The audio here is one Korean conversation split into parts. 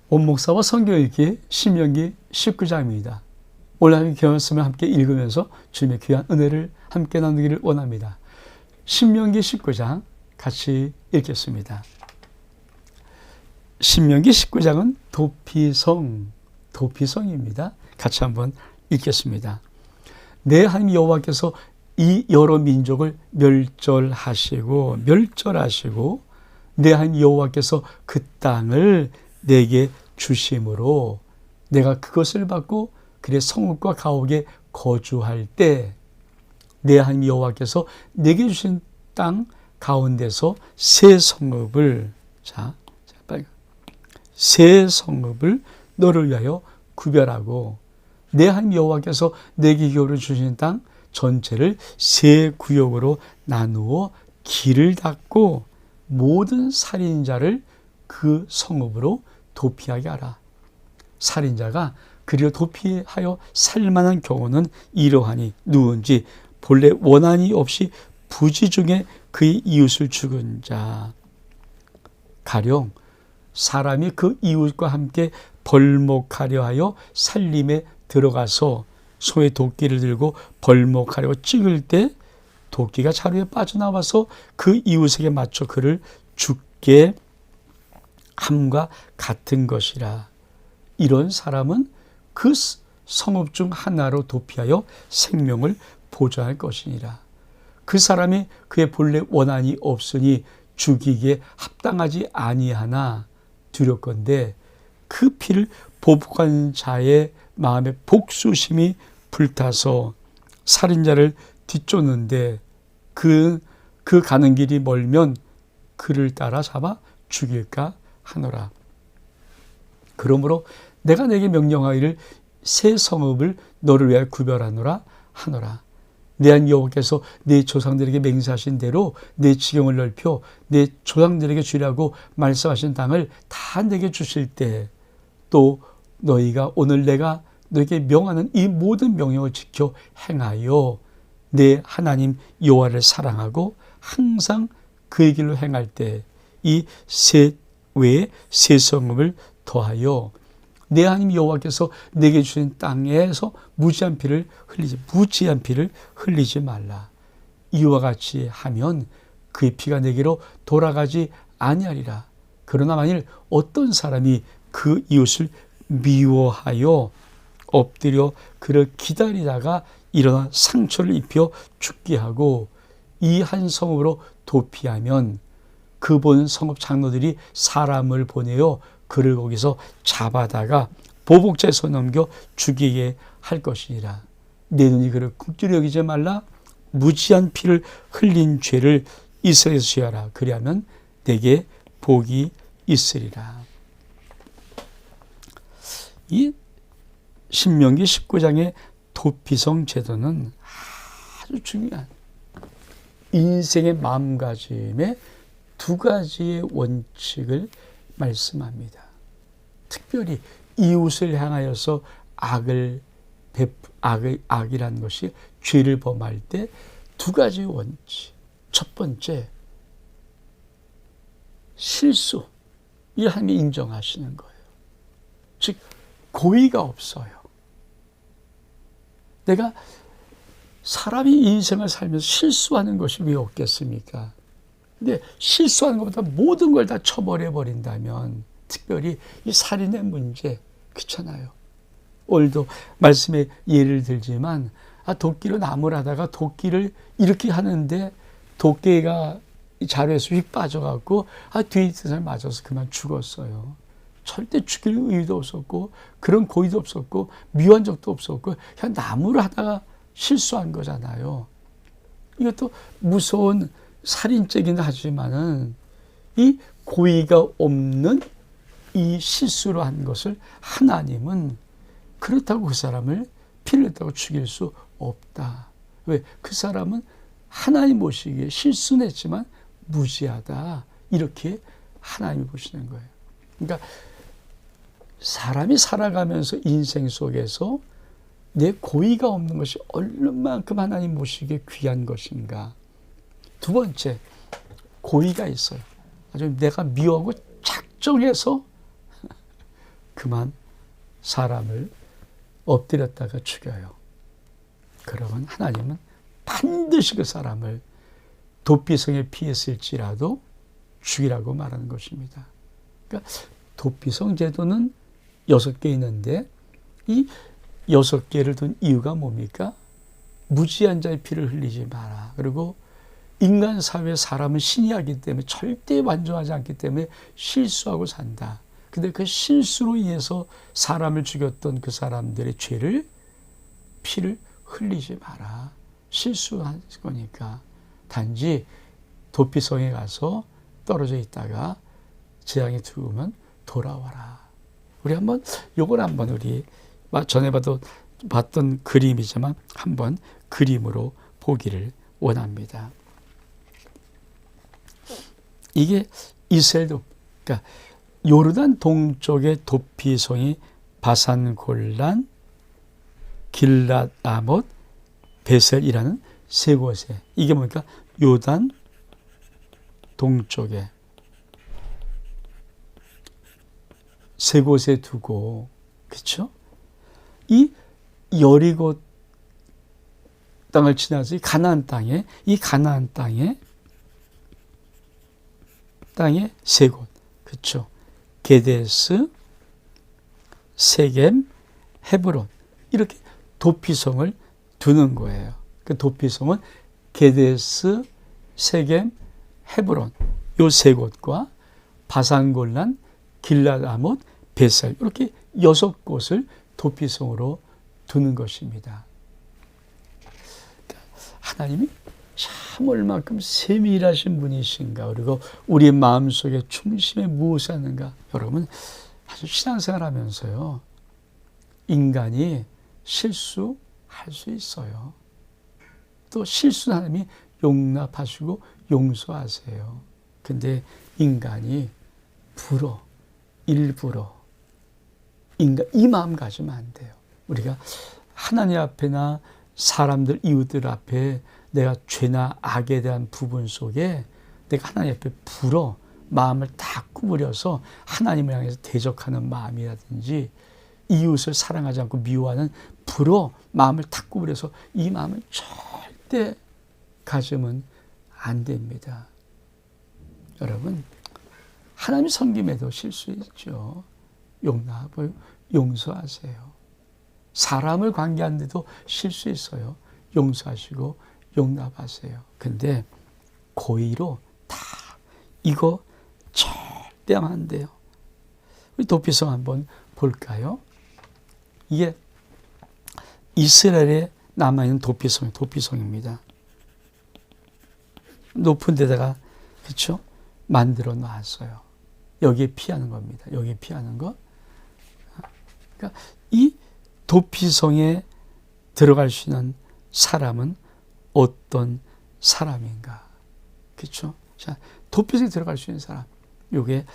원목사와 성경 읽기 신명기 19장입니다. 오늘 하나님 귀한 말씀을 함께 읽으면서 주님의 귀한 은혜를 함께 나누기를 원합니다. 신명기 19장 같이 읽겠습니다. 신명기 19장은 도피성입니다. 같이 한번 읽겠습니다. 내 하나님 여호와께서 이 여러 민족을 멸절하시고 내 하나님 여호와께서 그 땅을 내게 주심으로 내가 그것을 받고 그의 성읍과 가옥에 거주할 때 내 하나님 여호와께서 내게 주신 땅 가운데서 새 성읍을 너를 위하여 구별하고 내 하나님 여호와께서 내게 기업으로 주신 땅 전체를 세 구역으로 나누어 길을 닫고 모든 살인자를 그 성읍으로 도피하게 하라. 살인자가 그리로 도피하여 살만한 경우는 이러하니 누군지 본래 원한이 없이 부지 중에 그의 이웃을 죽은 자. 가령 사람이 그 이웃과 함께 벌목하려 하여 살림에 들어가서 소의 도끼를 들고 벌목하려고 찍을 때 도끼가 자루에 빠져나와서 그 이웃에게 맞춰 그를 죽게 함과 같은 것이라. 이런 사람은 그 성읍 중 하나로 도피하여 생명을 보존할 것이니라. 그 사람이 그의 본래 원한이 없으니 죽이기에 합당하지 아니하나 두렵건대 그 피를 보복한 자의 마음에 복수심이 불타서 살인자를 뒤쫓는데 그 가는 길이 멀면 그를 따라 잡아 죽일까 하노라. 그러므로 내가 내게 명령하기를 새 성읍을 너를 위하여 구별하노라 하노라. 내 하나님 여호와께서 내 조상들에게 맹세하신 대로 내 지경을 넓혀 내 조상들에게 주라고 말씀하신 땅을 다 내게 주실 때 또 너희가 오늘 내가 너에게 명하는 이 모든 명령을 지켜 행하여 내 하나님 여호와를 사랑하고 항상 그의 길로 행할 때 이 셋 외에 새 성읍을 더하여 내 하나님 여호와께서 내게 주신 땅에서 무지한 피를 흘리지 말라. 이와 같이 하면 그의 피가 내게로 돌아가지 아니하리라. 그러나 만일 어떤 사람이 그 이웃을 미워하여 엎드려 그를 기다리다가 일어나 상처를 입혀 죽게 하고 이 한 성읍으로 도피하면 그 본 성읍 장로들이 사람을 보내어 그를 거기서 잡아다가 보복자의 손에 넘겨 죽이게 할 것이니라. 내 눈이 그를 굽게 여기지 말라. 무지한 피를 흘린 죄를 이스라엘에서 지어라. 그리하면 내게 복이 있으리라. 이 신명기 19장의 도피성 제도는 아주 중요한 인생의 마음가짐의 두 가지의 원칙을 말씀합니다. 특별히 이웃을 향하여서 악이라는 것이 죄를 범할 때 두 가지 원칙. 첫 번째, 실수. 이 하나님이 인정하시는 거예요. 즉 고의가 없어요. 내가 사람이 인생을 살면서 실수하는 것이 왜 없겠습니까? 근데 실수하는 것보다 모든 걸 다 처벌해 버린다면 특별히 이 살인의 문제 그렇잖아요. 오늘도 말씀에 예를 들지만 도끼로 나무를 하다가 도끼를 이렇게 하는데 도끼가 자루에서 휙 빠져갖고 뒤에 있는 사람이 맞아서 그만 죽었어요. 절대 죽일 의의도 없었고 그런 고의도 없었고 미워한 적도 없었고 그냥 나무를 하다가 실수한 거잖아요. 이것도 무서운 살인죄긴 하지만은 이 고의가 없는 이 실수로 한 것을 하나님은 그렇다고 그 사람을 피를 냈다고 죽일 수 없다. 왜? 그 사람은 하나님 보시기에 실수는 했지만 무지하다. 이렇게 하나님이 보시는 거예요. 그러니까 사람이 살아가면서 인생 속에서 내 고의가 없는 것이 얼마만큼 하나님 보시기에 귀한 것인가. 두 번째, 고의가 있어요. 아주 내가 미워하고 작정해서 그만 사람을 엎드렸다가 죽여요. 그러면 하나님은 반드시 그 사람을 도피성에 피했을지라도 죽이라고 말하는 것입니다. 그러니까 도피성 제도는 6개 있는데 이 6개를 둔 이유가 뭡니까? 무지한 자의 피를 흘리지 마라. 그리고 인간 사회에 사람은 신이 하기 때문에 절대 완전하지 않기 때문에 실수하고 산다. 근데 그 실수로 인해서 사람을 죽였던 그 사람들의 피를 흘리지 마라. 실수한 거니까. 단지 도피성에 가서 떨어져 있다가 재앙이 들어오면 돌아와라. 우리 요걸 한번 우리 전에 봤던 그림이지만 한번 그림으로 보기를 원합니다. 이게 이스라엘도, 그러니까 요르단 동쪽의 도피성이 바산-골란, 길랏-아못, 베셀이라는 세 곳에, 이게 뭡니까? 요단 동쪽에 세 곳에 두고, 그렇죠? 이 여리고 땅을 지나서 이 가나안 땅에 세 곳, 그렇죠? 게데스, 세겜, 헤브론, 이렇게 도피성을 두는 거예요. 그 도피성은 게데스, 세겜, 헤브론, 요 세 곳과 바산-골란, 길랏-아못, 베셀, 이렇게 6곳을 도피성으로 두는 것입니다. 하나님이 참 얼만큼 세밀하신 분이신가, 그리고 우리 마음속에 중심에 무엇이 하는가. 여러분, 사실 신앙생활 하면서요, 인간이 실수할 수 있어요. 또 실수 하나님이 용납하시고 용서하세요. 근데 인간이 일부러 이 마음 가지면 안 돼요. 우리가 하나님 앞에나 사람들, 이웃들 앞에 내가 죄나 악에 대한 부분 속에 내가 하나님 앞에 마음을 다 구부려서 하나님을 향해서 대적하는 마음이라든지 이웃을 사랑하지 않고 미워하는 마음을 다 구부려서 이 마음을 절대 가지면 안 됩니다. 여러분, 하나님 섬김에도 실수했죠. 용납하고 용서하세요. 사람을 관계하는데도 실수했어요. 용서하시고 용납하세요. 근데 고의로 다 이거 절대 하면 안 돼요. 우리 도피성 한번 볼까요? 이게 이스라엘에 남아있는 도피성입니다. 높은 데다가, 그렇죠? 만들어 놨어요. 여기에 피하는 겁니다. 여기에 피하는 거. 그러니까 이 도피성에 들어갈 수 있는 사람은 어떤 사람인가? 그렇죠? 자, 도피성에 들어갈 수 있는 사람. 요게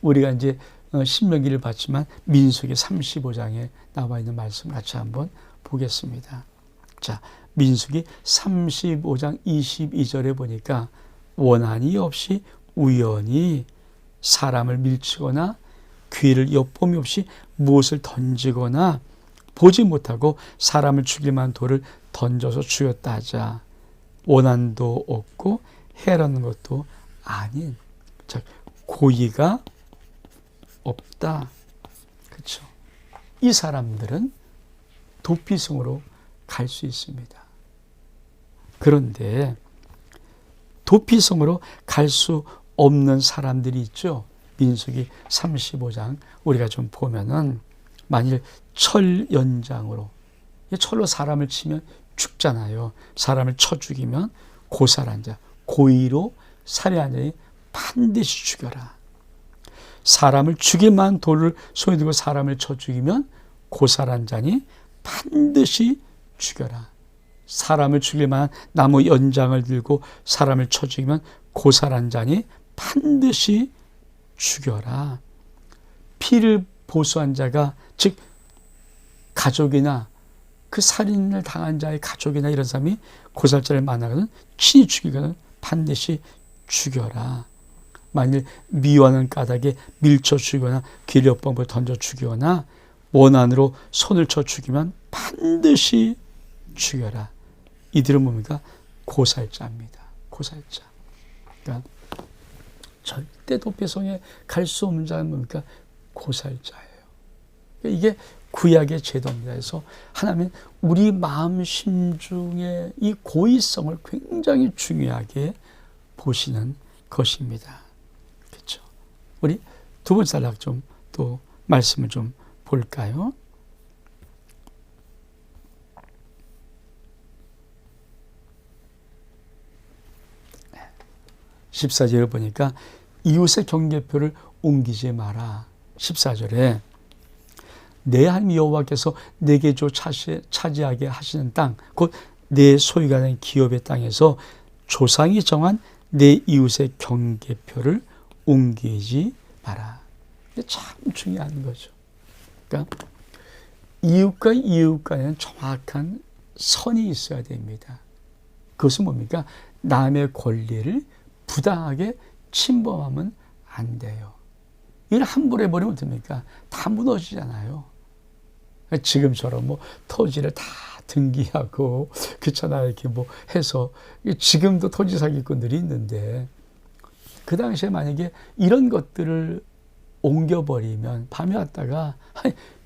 우리가 이제 신명기를 봤지만 민수기 35장에 나와 있는 말씀 같이 한번 보겠습니다. 자, 민수기 35장 22절에 보니까 원한이 없이 우연히 사람을 밀치거나 귀를 엿봄이 없이 무엇을 던지거나 보지 못하고 사람을 죽일 만한 돌을 던져서 죽였다 하자. 원한도 없고 해라는 것도 아닌, 자, 고의가 없다. 그렇죠? 이 사람들은 도피성으로 갈 수 있습니다. 그런데 도피성으로 갈 수 없는 사람들이 있죠. 민수기 35장 우리가 좀 보면은 만일 철 연장으로, 철로 사람을 치면 죽잖아요. 사람을 쳐 죽이면 고살한 자, 고의로 살해한 자니 반드시 죽여라. 사람을 죽일 만한 돌을 손에 들고 사람을 쳐 죽이면 고살한 자니 반드시 죽여라. 사람을 죽일 만한 나무 연장을 들고 사람을 쳐 죽이면 고살한 자니 반드시 죽여라. 피를 보수한 자가, 즉 가족이나 그 살인을 당한 자의 가족이나 이런 사람이 고살자를 만나거든 친히 죽이거든 반드시 죽여라. 만일 미워하는 까닭에 밀쳐 죽이거나 기력범을 던져 죽이거나 원한으로 손을 쳐 죽이면 반드시 죽여라. 이들은 뭡니까? 고살자입니다. 고살자. 그러니까 절대 도피성에 갈 수 없는 자는 뭡니까? 고살자예요. 그러니까 이게 구약의 제도입니다. 그래서 하나님은 우리 마음 심중의 이 고의성을 굉장히 중요하게 보시는 것입니다. 그렇죠? 우리 두 번째 단락 좀 또 말씀을 좀 볼까요? 14절을 보니까 이웃의 경계표를 옮기지 마라. 14절에 내 하나님 여호와께서 내게 줘 차지하게 하시는 땅, 곧 내 소유가 된 기업의 땅에서 조상이 정한 내 이웃의 경계표를 옮기지 마라. 이게 참 중요한 거죠. 그러니까 이웃과 이웃 간에는 정확한 선이 있어야 됩니다. 그것은 뭡니까? 남의 권리를 부당하게 침범하면 안 돼요. 이걸 함부로 해버리면 어떡합니까? 다 무너지잖아요. 지금처럼 뭐 토지를 다 등기하고 그렇잖아요. 이렇게 뭐 해서 지금도 토지 사기꾼들이 있는데 그 당시에 만약에 이런 것들을 옮겨버리면 밤에 왔다가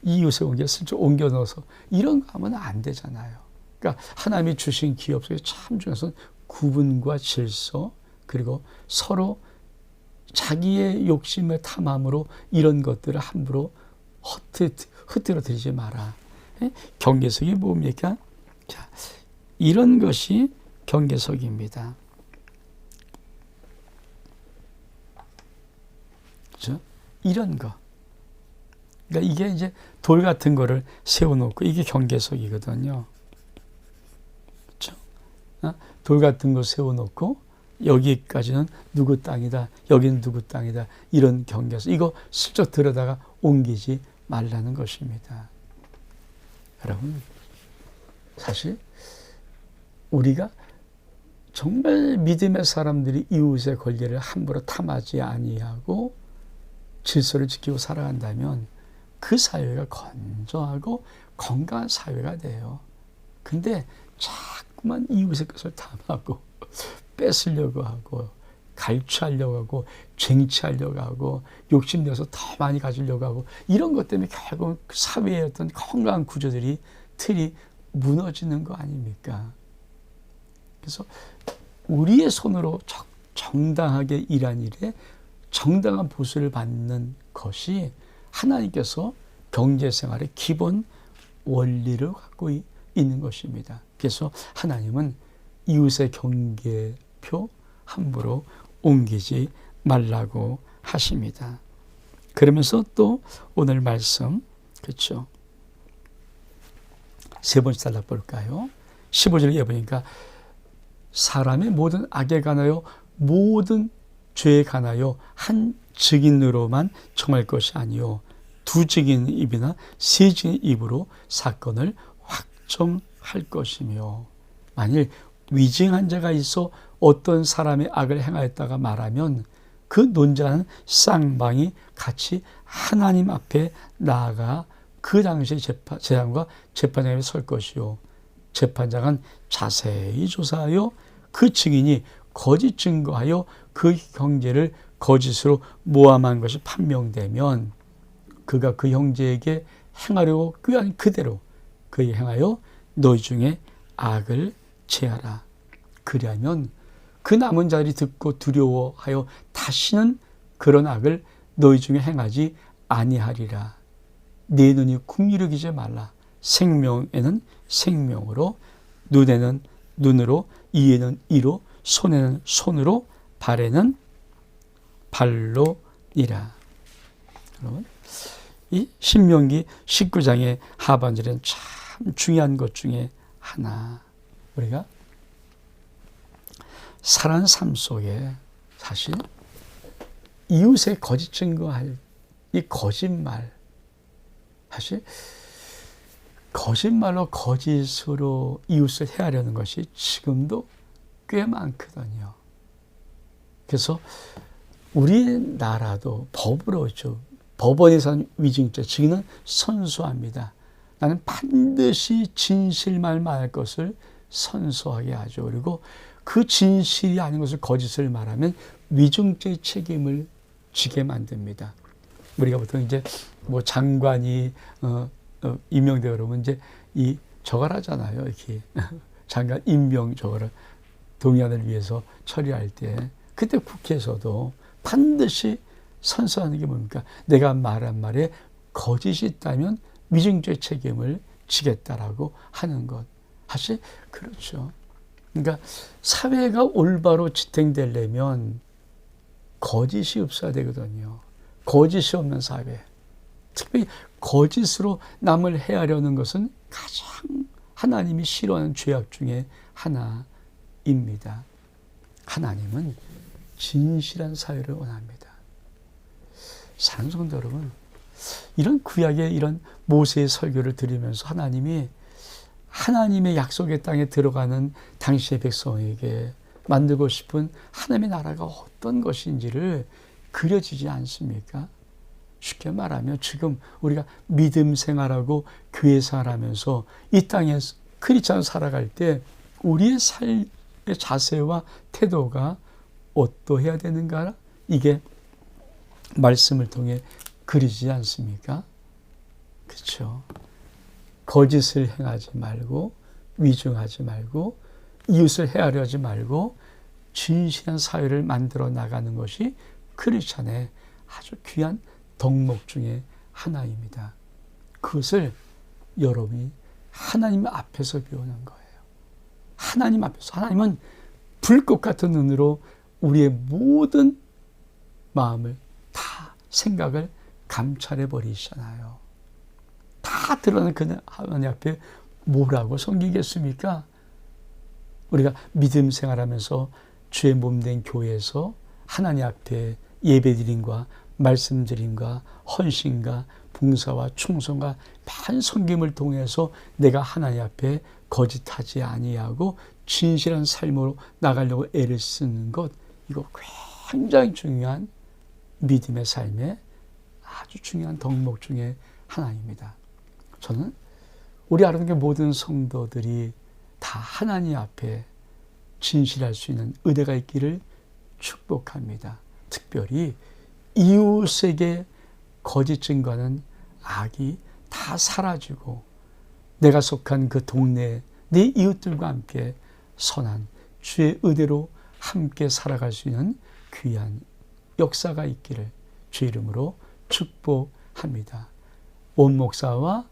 이웃에 옮겨 넣어서 이런 거 하면 안 되잖아요. 그러니까 하나님이 주신 기업 속에 참 중요한 구분과 질서 그리고 서로 자기의 욕심의 탐함으로 이런 것들을 함부로 흩뜨려드리지 마라. 경계석이 뭡니까? 자, 이런 것이 경계석입니다. 그렇죠? 이런 거. 그러니까 이게 이제 돌 같은 거를 세워놓고 이게 경계석이거든요. 그렇죠? 돌 같은 거 세워놓고 여기까지는 누구 땅이다. 여기는 누구 땅이다. 이런 경계석. 이거 슬쩍 들여다가 옮기지 말라는 것입니다. 여러분, 사실 우리가 정말 믿음의 사람들이 이웃의 권리를 함부로 탐하지 아니하고 질서를 지키고 살아간다면 그 사회가 건전하고 건강한 사회가 돼요. 근데 자꾸만 이웃의 것을 탐하고 뺏으려고 하고 갈취하려고 하고 쟁취하려고 하고 욕심내서 더 많이 가지려고 하고 이런 것 때문에 결국 사회의 어떤 건강한 구조들이 틀이 무너지는 거 아닙니까? 그래서 우리의 손으로 정당하게 일한 일에 정당한 보수를 받는 것이 하나님께서 경제생활의 기본 원리를 갖고 있는 것입니다. 그래서 하나님은 이웃의 경계표 함부로 옮기지 말라고 하십니다. 그러면서 또 오늘 말씀, 그렇죠? 세 번째 단락 볼까요? 15절에 보니까 사람의 모든 악에 관하여 모든 죄에 관하여 한 증인으로만 정할 것이 아니요 두 증인 입이나 세 증인 입으로 사건을 확정할 것이며 만일 위증한 자가 있어 어떤 사람의 악을 행하였다가 말하면 그 논자는 쌍방이 같이 하나님 앞에 나아가 그 당시 재판과 재판장에 설 것이요 재판장은 자세히 조사하여 그 증인이 거짓 증거하여 그 형제를 거짓으로 모함한 것이 판명되면 그가 그 형제에게 행하려고 꾀한 그대로 그에게 행하여 너희 중에 악을 제하라. 그리하면 그 남은 자들이 듣고 두려워하여 다시는 그런 악을 너희 중에 행하지 아니하리라. 네 눈이 궁리르기지 말라. 생명에는 생명으로, 눈에는 눈으로, 이에는 이로, 손에는 손으로, 발에는 발로니라. 여러분, 이 신명기 19장의 하반절에는 참 중요한 것 중에 하나. 우리가 살아가는 삶 속에 사실 이웃의 거짓 증거할 이 거짓말, 사실 거짓말로 거짓으로 이웃을 해하려는 것이 지금도 꽤 많거든요. 그래서 우리나라도 법으로죠. 법원에서 한 위증죄 증인은 선서합니다. 나는 반드시 진실만 말할 것을 선서하게 하죠. 그리고 그 진실이 아닌 것을 거짓을 말하면 위증죄의 책임을 지게 만듭니다. 우리가 보통 이제 뭐 장관이 임명되고 그러면 이제 이 저걸 하잖아요. 이렇게 장관 임명 저거를 동의안을 위해서 처리할 때 그때 국회에서도 반드시 선서하는 게 뭡니까? 내가 말한 말에 거짓이 있다면 위증죄 책임을 지겠다라고 하는 것. 사실 그렇죠. 그러니까 사회가 올바로 지탱되려면 거짓이 없어야 되거든요. 거짓이 없는 사회. 특별히 거짓으로 남을 해하려는 것은 가장 하나님이 싫어하는 죄악 중에 하나입니다. 하나님은 진실한 사회를 원합니다. 사랑하는 성도 여러분, 이런 구약의 이런 모세의 설교를 들으면서 하나님이 하나님의 약속의 땅에 들어가는 당시의 백성에게 만들고 싶은 하나님의 나라가 어떤 것인지를 그려지지 않습니까? 쉽게 말하면 지금 우리가 믿음 생활하고 교회 생활하면서 이 땅에 크리스찬으로 살아갈 때 우리의 삶의 자세와 태도가 어떠해야 되는가? 이게 말씀을 통해 그리지 않습니까? 그렇죠. 거짓을 행하지 말고 위증하지 말고 이웃을 해하려 하지 말고 진실한 사회를 만들어 나가는 것이 크리스찬의 아주 귀한 덕목 중에 하나입니다. 그것을 여러분이 하나님 앞에서 배우는 거예요. 하나님 앞에서. 하나님은 불꽃 같은 눈으로 우리의 모든 마음을 다 생각을 감찰해 버리시잖아요. 다 드러나는 그 하나님 앞에 뭐라고 섬기겠습니까? 우리가 믿음 생활하면서 주의 몸된 교회에서 하나님 앞에 예배드림과 말씀드림과 헌신과 봉사와 충성과 많은 섬김을 통해서 내가 하나님 앞에 거짓하지 아니하고 진실한 삶으로 나가려고 애를 쓰는 것, 이거 굉장히 중요한 믿음의 삶의 아주 중요한 덕목 중에 하나입니다. 저는 우리 아름다운 모든 성도들이 다 하나님 앞에 진실할 수 있는 은혜가 있기를 축복합니다. 특별히 이웃에게 거짓 증거하는 악이 다 사라지고 내가 속한 그 동네 내 이웃들과 함께 선한 주의 의대로 함께 살아갈 수 있는 귀한 역사가 있기를 주의 이름으로 축복합니다. 원 목사와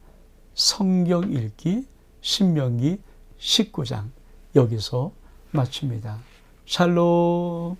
성경 읽기 신명기 19장 여기서 마칩니다. 샬롬.